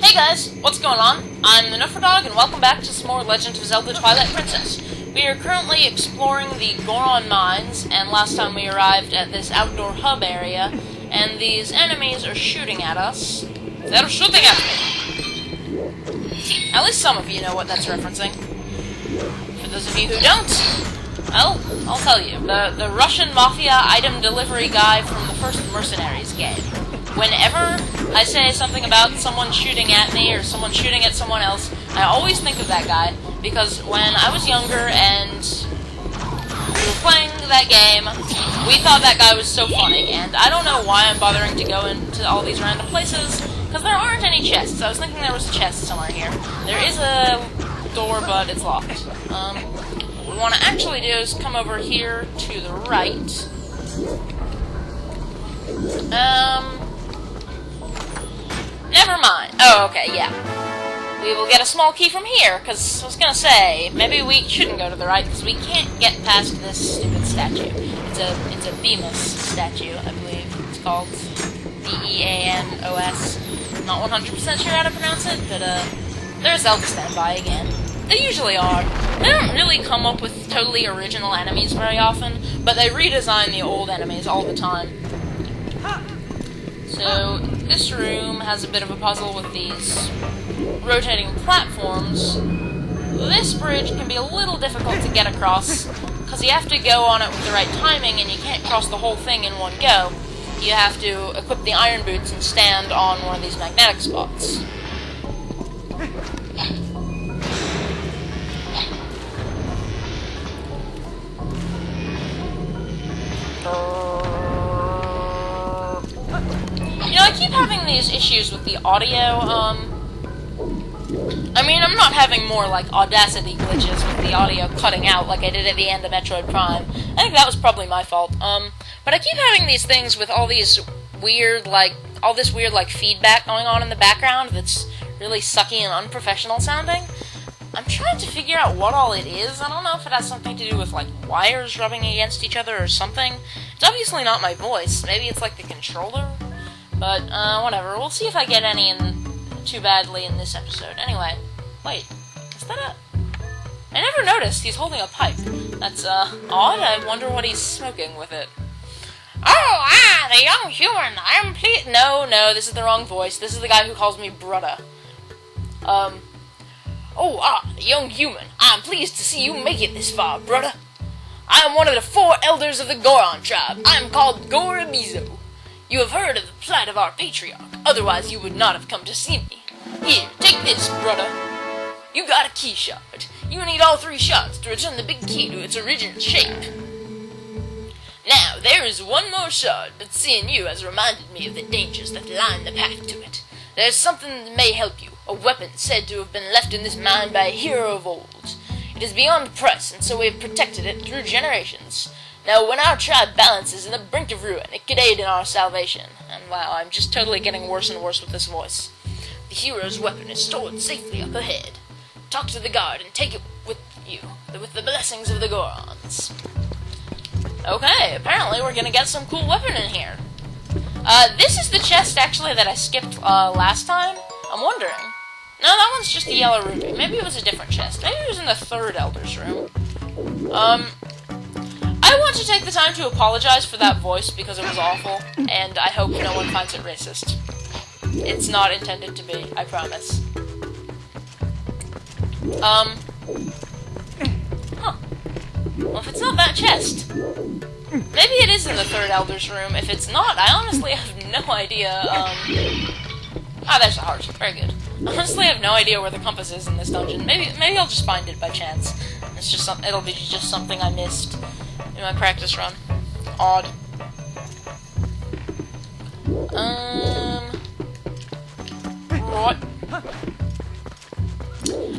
Hey guys, what's going on? I'm the Dog, and welcome back to some more Legend of Zelda Twilight Princess. We are currently exploring the Goron Mines, and last time we arrived at this outdoor hub area, and these enemies are shooting at us. They're shooting at me! At least some of you know what that's referencing. For those of you who don't, well, I'll tell you. The Russian Mafia item delivery guy from the first Mercenaries game. Whenever I say something about someone shooting at me or someone shooting at someone else, I always think of that guy, because when I was younger and we were playing that game, we thought that guy was so funny, and I don't know why I'm bothering to go into all these random places, because there aren't any chests. I was thinking there was a chest somewhere here. There is a door, but it's locked. What we want to actually do is come over here to the right. Never mind. Oh, okay, yeah. We will get a small key from here, because I was going to say, maybe we shouldn't go to the right, because we can't get past this stupid statue. It's a Bemis statue, I believe it's called. B-E-A-N-O-S. Not 100% sure how to pronounce it, but, there's Zelda standby again. They usually are. They don't really come up with totally original enemies very often, but they redesign the old enemies all the time. So, this room has a bit of a puzzle with these rotating platforms. This bridge can be a little difficult to get across, because you have to go on it with the right timing, and you can't cross the whole thing in one go. You have to equip the iron boots and stand on one of these magnetic spots. You know, I keep having these issues with the audio, I mean, I'm not having more, like, Audacity glitches with the audio cutting out like I did at the end of Metroid Prime. I think that was probably my fault, but I keep having these things with all these weird, all this weird, feedback going on in the background that's really sucky and unprofessional sounding. I'm trying to figure out what all it is. I don't know if it has something to do with, wires rubbing against each other or something. It's obviously not my voice. Maybe it's, the controller? But, whatever. We'll see if I get any too badly in this episode. Anyway, wait. Is that a... I never noticed he's holding a pipe. That's, odd. I wonder what he's smoking with it. Oh, the young human. I am pleased... No, this is the wrong voice. This is the guy who calls me brudda. The young human. I am pleased to see you make it this far, brudda. I am one of the 4 elders of the Goron tribe. I am called Goron Mines. You have heard of the plight of our patriarch, otherwise you would not have come to see me. Here, take this, brother. You got a key shard. You need all 3 shards to return the big key to its original shape. Now, there is one more shard, but seeing you has reminded me of the dangers that line the path to it. There is something that may help you, a weapon said to have been left in this mine by a hero of old. It is beyond price, and so we have protected it through generations. Now, when our tribe balances in the brink of ruin, it could aid in our salvation. And wow, I'm just totally getting worse and worse with this voice. The hero's weapon is stored safely up ahead. Talk to the guard and take it with you, with the blessings of the Gorons. Okay, apparently we're gonna get some cool weapon in here. This is the chest, actually, that I skipped, last time. I'm wondering. No, that one's just a yellow ruby. Maybe it was a different chest. Maybe it was in the 3rd Elder's room. I want to take the time to apologize for that voice because it was awful, and I hope no one finds it racist. It's not intended to be, I promise. Well, if it's not that chest, maybe it is in the 3rd Elder's room. If it's not, I honestly have no idea, there's the heart. Very good. I honestly have no idea where the compass is in this dungeon. Maybe I'll just find it by chance. It's just it'll be just something I missed in my practice run. Odd. What?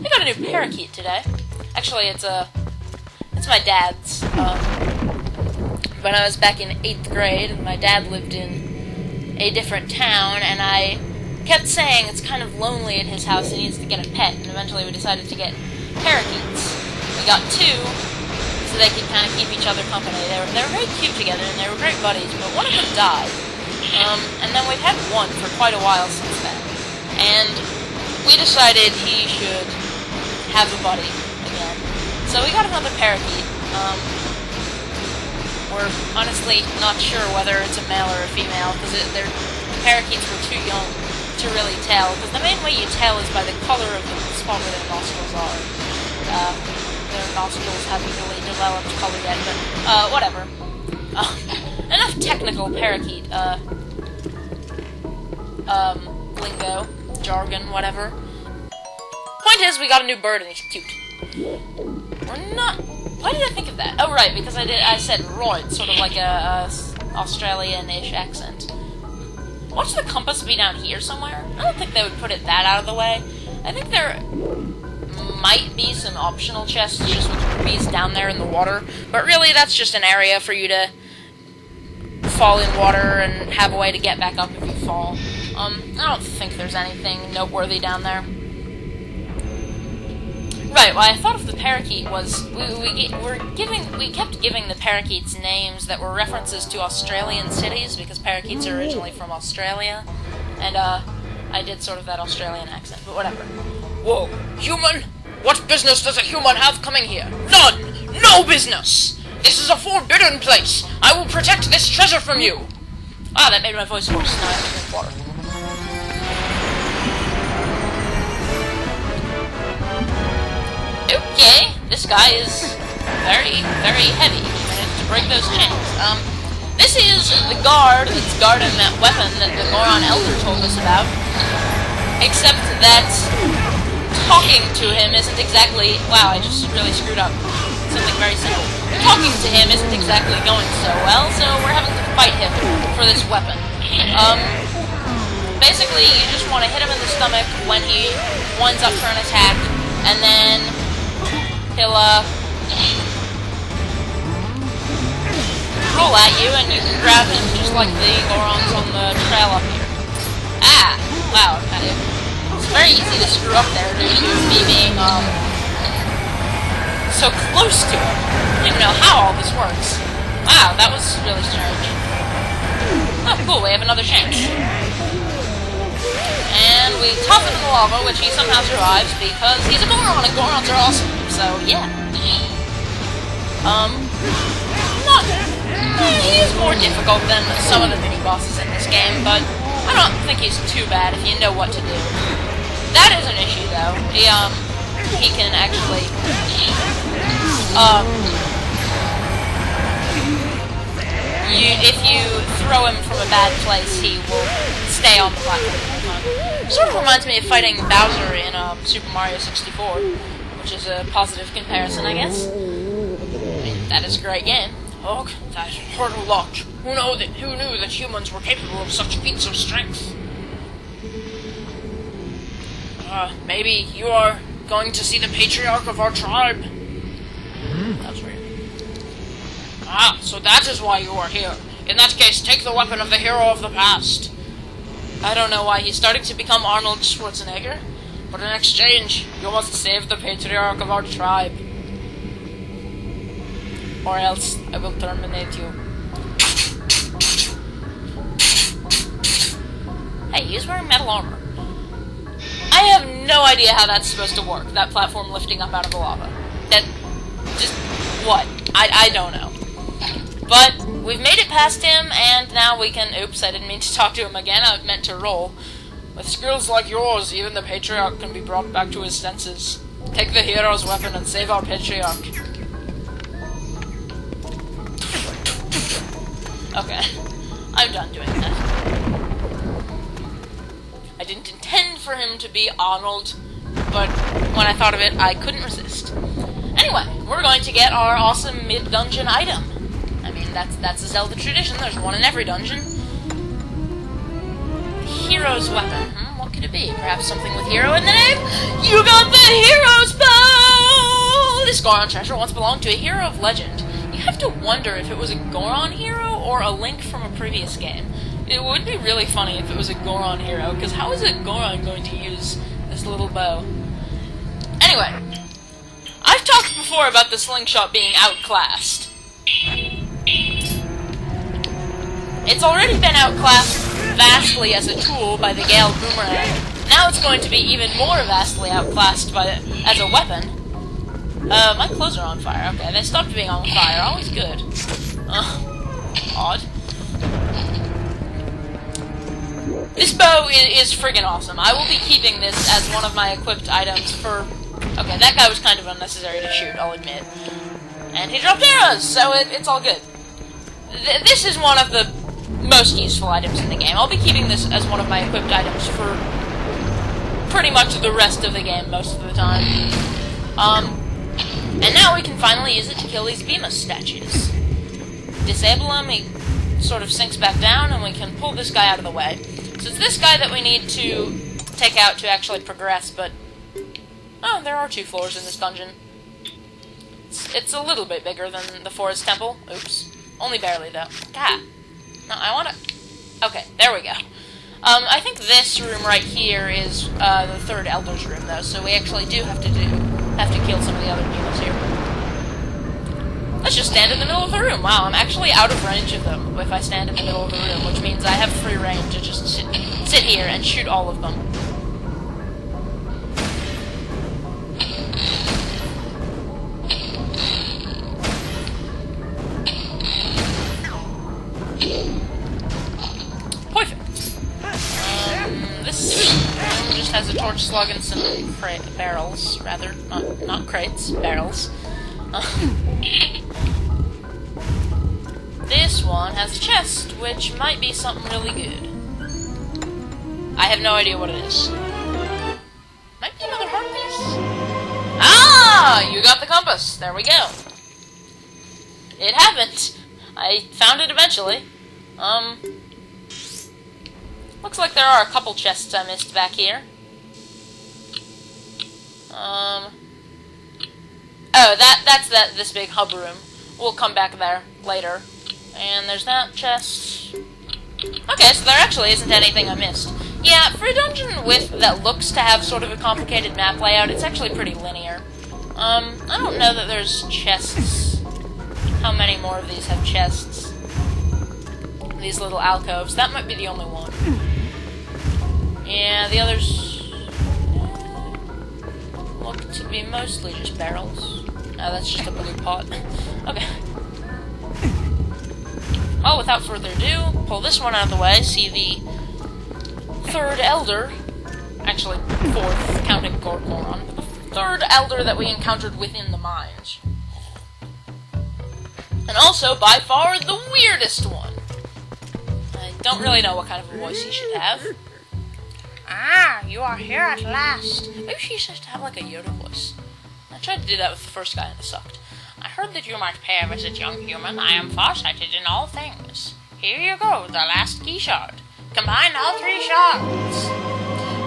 I got a new parakeet today. Actually, it's my dad's. When I was back in 8th grade, my dad lived in a different town, and I kept saying it's kind of lonely at his house, he needs to get a pet, and eventually we decided to get parakeets. We got 2, so they could kind of keep each other company. They were very cute together, and they were great buddies, but one of them died. And then we've had one for quite a while since then. And we decided he should have a buddy again. So we got another parakeet. We're honestly not sure whether it's a male or a female, because the parakeets were too young to really tell, because the main way you tell is by the color of the spot where their nostrils are. Their nostrils haven't really developed color yet, but whatever. Enough technical parakeet lingo, jargon, whatever. Point is, we got a new bird and he's cute. We're not. Why did I think of that? Oh, right, because I said right, sort of like a Australian-ish accent. Watch the compass be down here somewhere? I don't think they would put it that out of the way. I think there might be some optional chests just with rupees down there in the water, but really that's just an area for you to fall in water and have a way to get back up if you fall. I don't think there's anything noteworthy down there. Right, what I thought of the parakeet was we kept giving the parakeets names that were references to Australian cities, because parakeets are originally from Australia, and I did sort of that Australian accent, but whatever. Whoa, human? What business does a human have coming here? None! No business! This is a forbidden place! I will protect this treasure from you! Ah, that made my voice worse. Now I have to drink water. Okay, this guy is very, very heavy. You managed to break those chains. This is the guard that's guarding that weapon that the Goron Elder told us about. Except that talking to him isn't exactly... Wow, I just really screwed up. Something very simple. Talking to him isn't exactly going so well, so we're having to fight him for this weapon. Basically, you just want to hit him in the stomach when he winds up for an attack, and then he'll, roll at you, and you can grab him just like the Gorons on the trail up here. Ah! Wow, it's very easy to screw up there due to me being, so close to him. I don't even know how all this works. Wow, that was really strange. Oh, cool, we have another chance. And we toss him in the lava, which he somehow survives because he's a Goron, and Gorons are awesome. So, yeah. He is more difficult than some of the mini-bosses in this game, but I don't think he's too bad if you know what to do. That is an issue, though. He can actually, if you throw him from a bad place, he will stay on the platform the whole time. Sort of reminds me of fighting Bowser in Super Mario 64, which is a positive comparison, I guess. That is a great game. Oh, that hurt a lot. Who knew that humans were capable of such feats of strength? Maybe you are going to see the patriarch of our tribe. That's weird. Ah, so that is why you are here. In that case, take the weapon of the hero of the past. I don't know why he's starting to become Arnold Schwarzenegger, but in exchange, you must save the patriarch of our tribe. Or else, I will terminate you. Hey, he's wearing metal armor. I have no idea how that's supposed to work, that platform lifting up out of the lava. That... just... what? I don't know. But, we've made it past him, and now we can... Oops, I didn't mean to talk to him again, I meant to roll. With skills like yours, even the patriarch can be brought back to his senses. Take the hero's weapon and save our patriarch. Okay, I'm done doing that. I didn't intend for him to be Arnold, but when I thought of it, I couldn't resist. Anyway, we're going to get our awesome mid-dungeon item. I mean, that's a Zelda tradition, there's one in every dungeon. Hero's weapon. What could it be? Perhaps something with hero in the name? You got the hero's bow! This Goron treasure once belonged to a hero of legend. You have to wonder if it was a Goron hero or a Link from a previous game. It would be really funny if it was a Goron hero, because how is a Goron going to use this little bow? Anyway, I've talked before about the slingshot being outclassed. It's already been outclassed vastly as a tool by the Gale Boomerang, Now it's going to be even more vastly outclassed as a weapon. My clothes are on fire. Okay, they stopped being on fire. Always good. Odd. This bow is friggin' awesome. I will be keeping this as one of my equipped items for... Okay, that guy was kind of unnecessary to shoot, I'll admit. And he dropped arrows, so it's all good. This is one of the most useful items in the game. I'll be keeping this as one of my equipped items for pretty much the rest of the game most of the time. And now we can finally use it to kill these Bemis statues. Disable him, he sort of sinks back down, and we can pull this guy out of the way. So it's this guy that we need to take out to actually progress, but... Oh, there are 2 floors in this dungeon. It's a little bit bigger than the Forest Temple. Oops. Only barely, though. God. No, I wanna... Okay, there we go. I think this room right here is the 3rd Elder's room, though, so we actually do have to kill some of the other demons here. Let's just stand in the middle of the room. Wow, I'm actually out of range of them if I stand in the middle of the room, which means I have free reign to just sit here and shoot all of them. Perfect. This room just has a torch slug and some barrels, rather. Not crates, barrels. This one has a chest, which might be something really good. I have no idea what it is. Might be another heart piece. Ah! You got the compass. There we go. It happened. I found it eventually. Looks like there are a couple chests I missed back here. Oh, that's this big hub room. We'll come back there later. And there's that chest. Okay, so there actually isn't anything I missed. Yeah, for a dungeon that looks to have sort of a complicated map layout, it's actually pretty linear. I don't know that there's chests. How many more of these have chests? These little alcoves. That might be the only one. Yeah, the others look to be mostly just barrels. Oh, that's just a blue pot. Okay. Well, without further ado, pull this one out of the way, see the 3rd Elder, actually 4th, counting Goron, but the 3rd Elder that we encountered within the mines. And also, by far, the weirdest one. I don't really know what kind of a voice he should have. Ah, you are here at last. Maybe she should have like a Yoda voice. I tried to do that with the first guy and it sucked. I heard that you might pay a visit, young human. I am farsighted in all things. Here you go, the last key shard. Combine all 3 shards.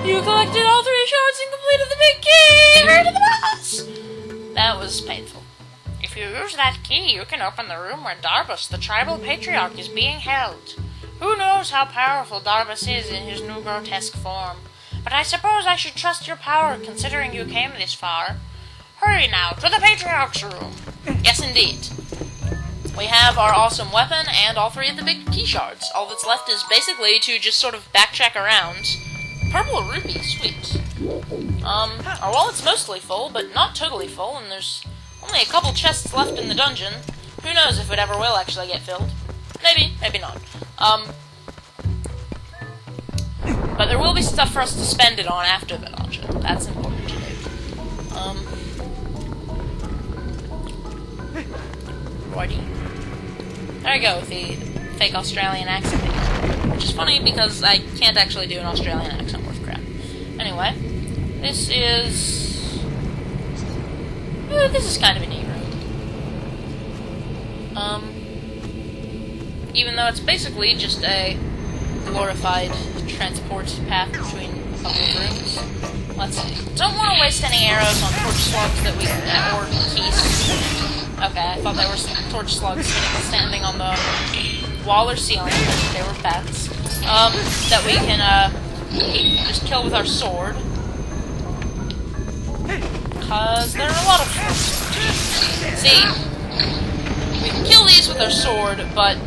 You collected all 3 shards and completed the big key! Hurry to the boss! That was painful. If you use that key, you can open the room where Darbus, the tribal patriarch, is being held. Who knows how powerful Darbus is in his new grotesque form? But I suppose I should trust your power, considering you came this far. Hurry now, to the Patriarch's room. Yes, indeed. We have our awesome weapon and all 3 of the big key shards. All that's left is basically to just sort of backtrack around. Purple rupee, sweet. Our wallet's mostly full, but not totally full, and there's only a couple chests left in the dungeon. Who knows if it ever will actually get filled. Maybe, maybe not. But there will be stuff for us to spend it on after the dungeon. That's important to note. Righty. There I go with the fake Australian accent again. Which is funny because I can't actually do an Australian accent worth crap. Anyway, this is kind of a neat room. Even though it's basically just a glorified transport path between a couple of rooms. Let's see. Don't want to waste any arrows on torch slugs that we can, or keys. Okay, I thought there were some torch slugs standing on the wall or ceiling. They were bats. That we can just kill with our sword. Because there are a lot of them. See, we can kill these with our sword, but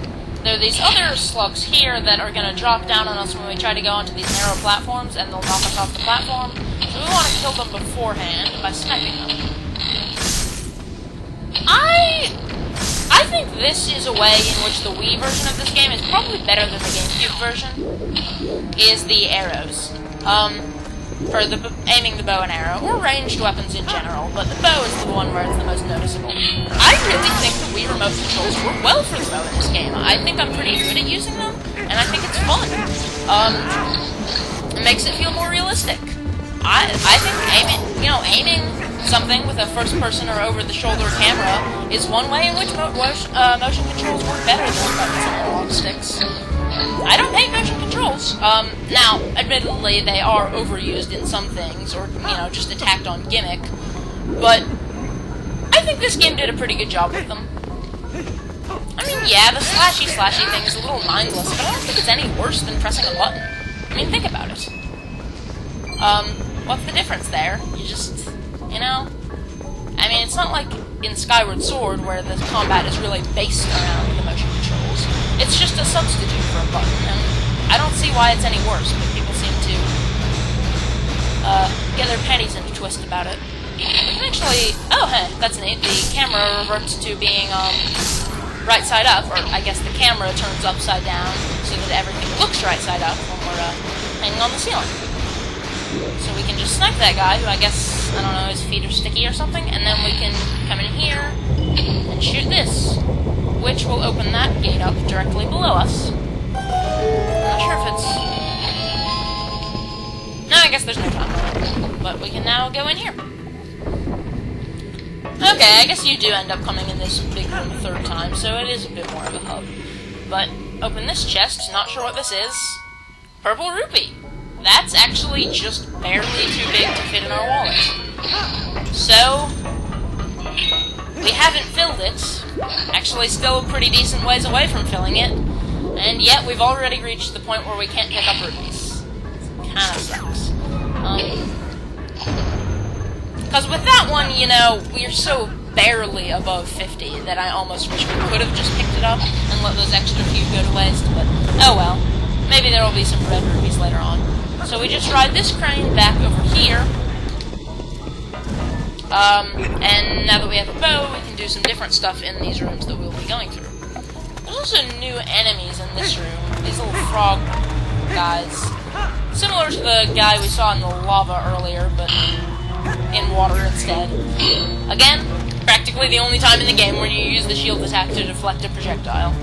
there are these other slugs here that are going to drop down on us when we try to go onto these narrow platforms, and they'll knock us off the platform. So we want to kill them beforehand by sniping them. I think this is a way in which the Wii version of this game is probably better than the GameCube version, is the arrows. For aiming the bow and arrow, or ranged weapons in general, but the bow is the one where it's the most noticeable. I really think the Wii remote controls work well for the bow in this game. I think I'm pretty good at using them, and I think it's fun. It makes it feel more realistic. I think aiming something with a first-person or over-the-shoulder camera is one way in which motion controls work better than buttons and analog sticks. I don't hate motion controls. Now, admittedly, they are overused in some things, or, just attacked on gimmick, but I think this game did a pretty good job with them. I mean, yeah, the slashy thing is a little mindless, but I don't think it's any worse than pressing a button. I mean, think about it. What's the difference there? You just, I mean, it's not like in Skyward Sword where the combat is really based around the motion controls. It's just a substitute for a button, and I don't see why it's any worse, but people seem to get their panties in a twist about it. We can actually... Oh, hey, that's neat. The camera reverts to being right side up, or I guess the camera turns upside down so that everything looks right side up when we're hanging on the ceiling. So we can just snipe that guy, who I guess, I don't know, his feet are sticky or something, and then we can come in here and shoot this, which will open that gate up directly below us. I'm not sure if it's... No, I guess there's no time, but we can now go in here. Okay, I guess you do end up coming in this big room a third time, so it is a bit more of a hub. But open this chest, not sure what this is. Purple rupee. That's actually just barely too big to fit in our wallet. So, we haven't filled it. Actually, still a pretty decent ways away from filling it. And yet, we've already reached the point where we can't pick up rupees. Kinda sucks. Because with that one, we're so barely above 50 that I almost wish we could have just picked it up and let those extra few go to waste, but oh well. Maybe there will be some red rubies later on. So we just ride this crane back over here. And now that we have a bow, we can do some different stuff in these rooms that we'll be going through. There's also new enemies in this room. These little frog guys. Similar to the guy we saw in the lava earlier, but in water instead. Again, practically the only time in the game where you use the shield attack to deflect a projectile.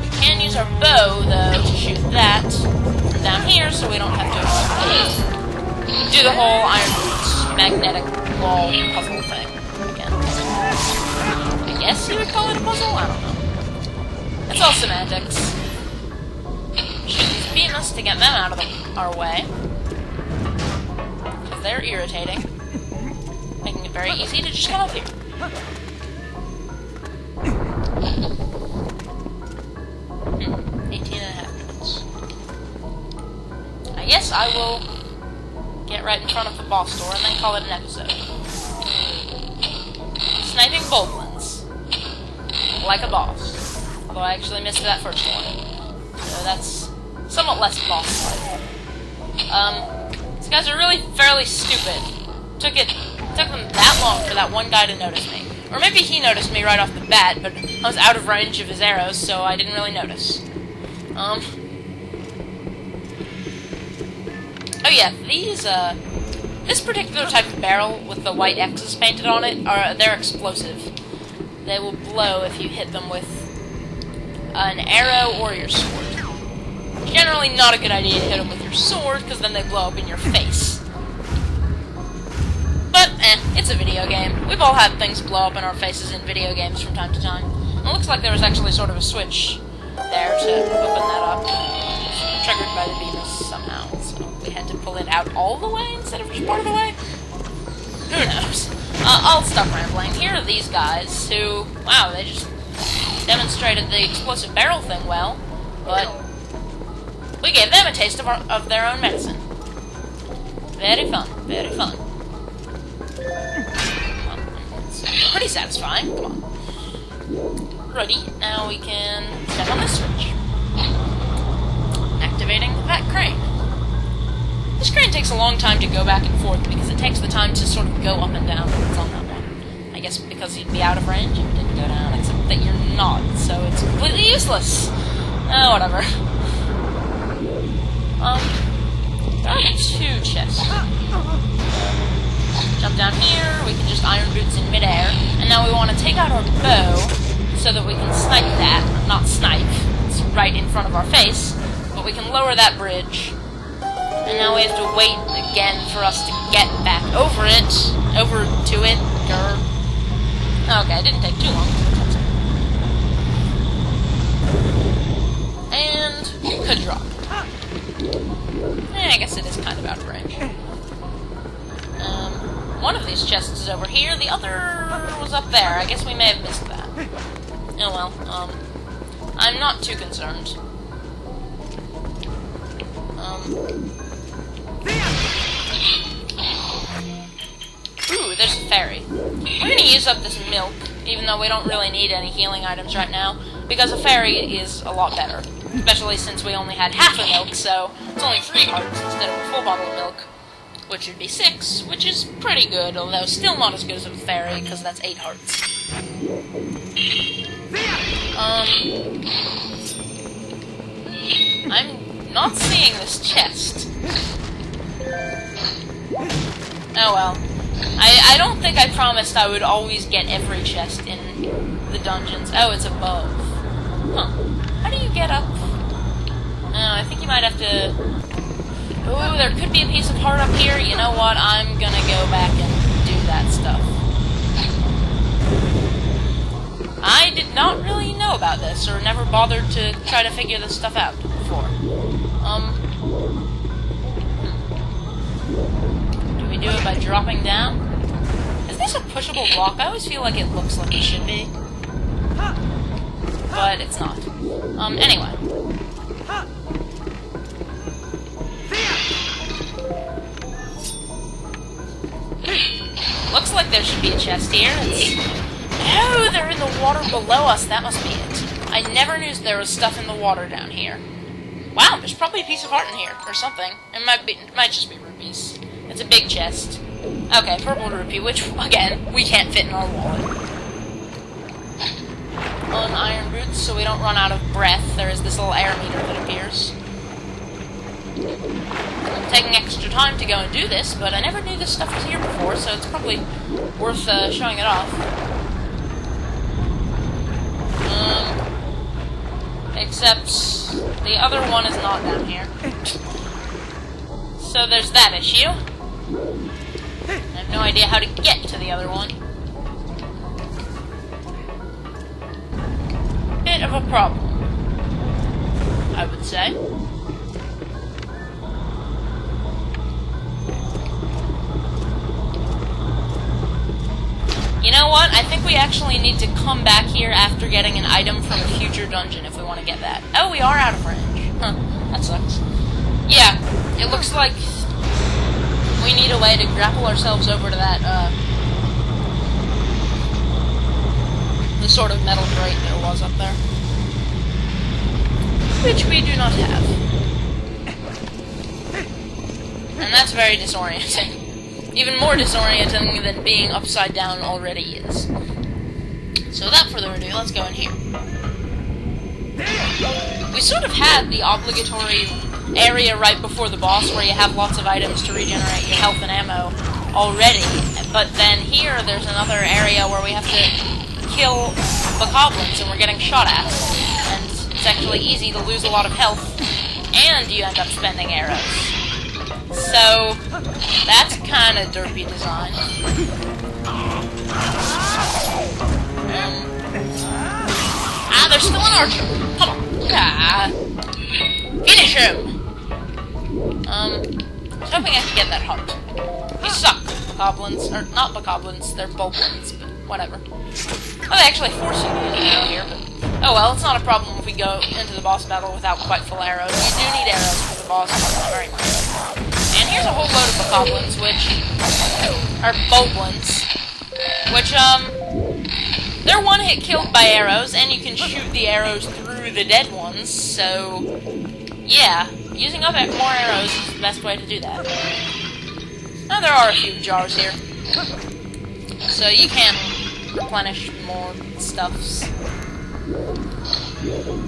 We can use our bow, though, to shoot that from down here, so we don't have to do the whole Iron Boots magnetic wall puzzle thing again. I guess you would call it a puzzle? I don't know. It's all semantics. Shoot these behemoths to get them out of our way. Because they're irritating. Making it very easy to just come up here. 18.5 minutes. I guess I will get right in front of the boss door and then call it an episode. Sniping boglins. Like a boss. Although I actually missed that first one. So that's somewhat less boss-like. These guys are really fairly stupid. Took them that long for that one guy to notice me. Or maybe he noticed me right off the bat, but I was out of range of his arrows, so I didn't really notice. Oh yeah, this particular type of barrel with the white X's painted on it, they're explosive. They will blow if you hit them with an arrow or your sword. Generally not a good idea to hit them with your sword, because then they blow up in your face. But, it's a video game. We've all had things blow up in our faces in video games from time to time. And it looks like there was actually sort of a switch there to open that up. Triggered by the beams somehow, so we had to pull it out all the way instead of just part of the way? Who knows? I'll stop rambling. Here are these guys who, wow, they just demonstrated the explosive barrel thing well, but we gave them a taste of their own medicine. Very fun, very fun. Pretty satisfying. Come on. Ready, now we can step on this switch. Activating that crane. This crane takes a long time to go back and forth because it takes the time to sort of go up and down when it's on that one. I guess because you'd be out of range if it didn't go down, except that you're not, so it's completely useless. Oh, whatever. Got 2 chests. Jump down here, we can just iron boots in midair, and now we want to take out our bow so that we can snipe that. Not snipe, it's right in front of our face, but we can lower that bridge. And now we have to wait again for us to get back over to it. Okay, it didn't take too long. And could drop. I guess it is kind of out of range. One of these chests is over here, the other was up there. I guess we may have missed that. Oh well, I'm not too concerned. Ooh, there's a fairy. We're gonna use up this milk, even though we don't really need any healing items right now, because a fairy is a lot better. Especially since we only had half a milk, so it's only 3 hearts instead of a full bottle of milk, which would be 6, which is pretty good, although still not as good as a fairy, because that's 8 hearts. I'm not seeing this chest. Oh well. I don't think I promised I would always get every chest in the dungeons. Oh, it's above. Huh. How do you get up? I think you might have to... Ooh, there could be a piece of heart up here. You know what? I'm gonna go back and do that stuff. I did not really know about this, or never bothered to try to figure this stuff out before. Do we do it by dropping down? Is this a pushable block? I always feel like it looks like it should be. But it's not. Anyway. Looks like there should be a chest here. Oh, they're in the water below us. That must be it. I never knew there was stuff in the water down here. Wow, there's probably a piece of heart in here, or something. It might just be rupees. It's a big chest. Okay, purple rupee, which, again, we can't fit in our wallet. On iron boots, so we don't run out of breath. There is this little air meter that appears. I'm taking extra time to go and do this, but I never knew this stuff was here before, so it's probably worth showing it off. Except the other one is not down here. So there's that issue. I have no idea how to get to the other one. Bit of a problem, I would say. You know what? I think we actually need to come back here after getting an item from a future dungeon if we want to get that. Oh, we are out of range. Huh, that sucks. Yeah, it looks like we need a way to grapple ourselves over to that, the sort of metal grate there was up there. Which we do not have. And that's very disorienting. Even more disorienting than being upside down already is. So without further ado, let's go in here. We sort of had the obligatory area right before the boss where you have lots of items to regenerate your health and ammo already, but then here there's another area where we have to kill the goblins and we're getting shot at, and it's actually easy to lose a lot of health, and you end up spending arrows. So, that's kind of derpy design. There's still an archer. Come on. Finish him! I was hoping I could get that heart. You suck, goblins. Or, not goblins, they're boblins, but whatever. Oh, they actually force you to use an arrow here, but... Oh well, it's not a problem if we go into the boss battle without quite full arrows. You do need arrows for the boss, but not very much. And here's a whole load of bokoblins, which are boblins, which They're one-hit killed by arrows, and you can shoot the arrows through the dead ones, so yeah, using up more arrows is the best way to do that. Now there are a few jars here, so you can replenish more stuffs.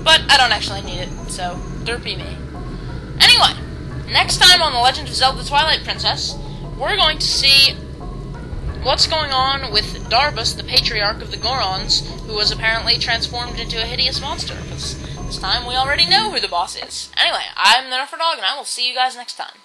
But I don't actually need it, so derpy me. Anyway, next time on The Legend of Zelda Twilight Princess, we're going to see what's going on with Darbus, the patriarch of the Gorons, who was apparently transformed into a hideous monster, because this time we already know who the boss is. Anyway, I'm the Nerfer Dog, and I will see you guys next time.